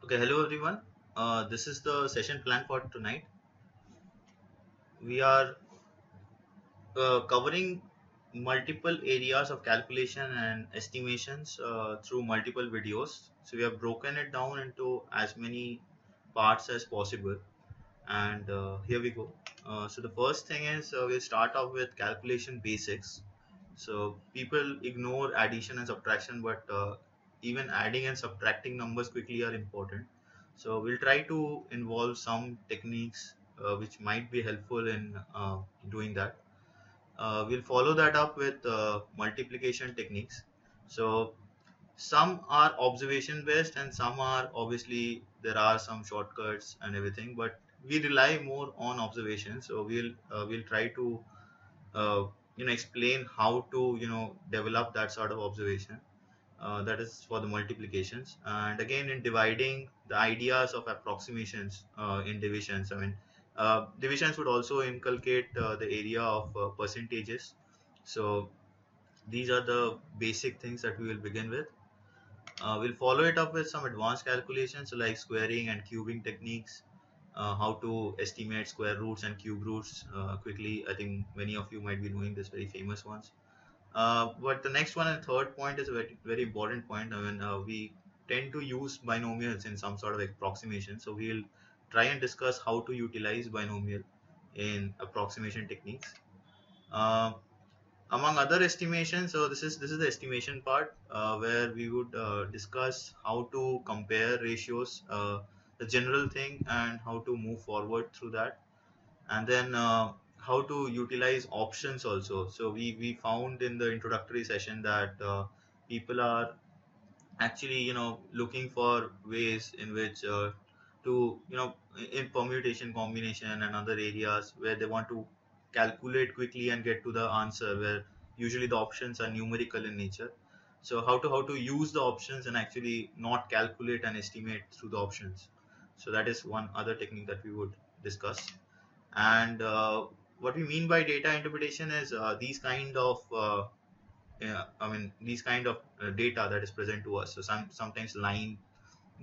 Okay, hello everyone. This is the session plan for tonight. We are covering multiple areas of calculation and estimations through multiple videos. So we have broken it down into as many parts as possible. And here we go. So the first thing is we'll start off with calculation basics. So people ignore addition and subtraction, but even adding and subtracting numbers quickly are important. So we'll try to involve some techniques which might be helpful in doing that. We'll follow that up with multiplication techniques. So some are observation based and some are obviously there are some shortcuts and everything, but we rely more on observation. So we'll try to uh, explain how to develop that sort of observation. That is for the multiplications, and again in dividing, the ideas of approximations in divisions. I mean, divisions would also inculcate the area of percentages. So these are the basic things that we will begin with. We'll follow it up with some advanced calculations, so like squaring and cubing techniques, how to estimate square roots and cube roots quickly. I think many of you might be knowing this, very famous ones. But the next one and third point is a very, very important point. I mean, we tend to use binomials in some sort of approximation. So we'll try and discuss how to utilize binomial in approximation techniques. Uh, Among other estimations, so this is the estimation part where we would discuss how to compare ratios, the general thing, and how to move forward through that, and then how to utilize options also. So we found in the introductory session that people are actually looking for ways in which to in permutation, combination, and other areas where they want to calculate quickly and get to the answer, where usually the options are numerical in nature. So how to use the options and actually not calculate and estimate through the options. So that is one other technique that we would discuss. And what we mean by data interpretation is these kind of yeah, I mean these kind of data that is present to us. So sometimes line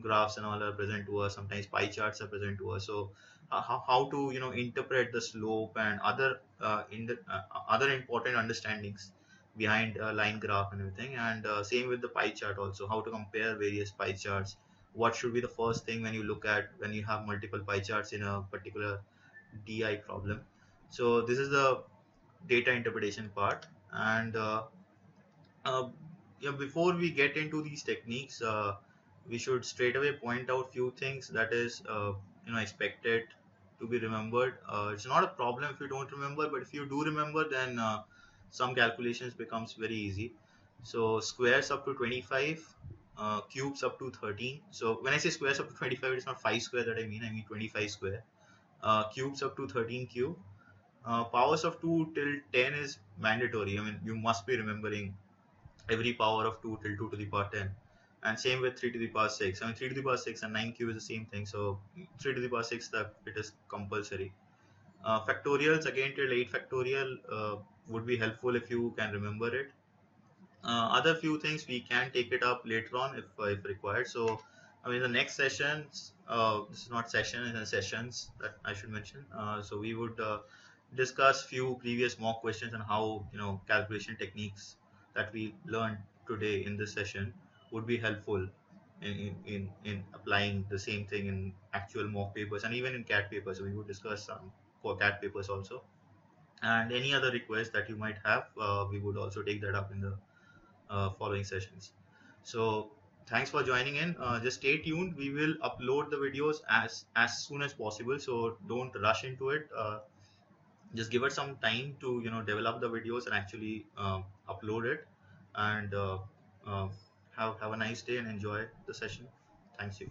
graphs and all are present to us. Sometimes pie charts are present to us. So how to interpret the slope and other other important understandings behind a line graph and everything. And same with the pie chart also. How to compare various pie charts. What should be the first thing when you look at when you have multiple pie charts in a particular DI problem. So this is the data interpretation part. And uh, yeah, before we get into these techniques, we should straight away point out few things that is expected to be remembered. It's not a problem if you don't remember, but if you do remember, then some calculations becomes very easy. So squares up to 25, cubes up to 13. So when I say squares up to 25, it's not 5 square that I mean 25 square. Cubes up to 13 cube. Powers of 2 till 10 is mandatory. I mean, you must be remembering every power of 2 till 2 to the power 10. And same with 3 to the power 6. I mean, 3 to the power 6 and 9 cube is the same thing. So 3 to the power 6, that it is compulsory. Factorials again till 8 factorial would be helpful if you can remember it. Other few things we can take it up later on if required. So I mean the next sessions, this is not session, it's sessions that I should mention. So we would discuss few previous mock questions and how calculation techniques that we learned today in this session would be helpful in applying the same thing in actual mock papers and even in CAT papers. We would discuss some for CAT papers also, and any other request that you might have, we would also take that up in the following sessions. So thanks for joining in. Just stay tuned. We will upload the videos as soon as possible. So don't rush into it. Just give it some time to develop the videos and actually upload it. And uh, have a nice day and enjoy the session. Thanks you.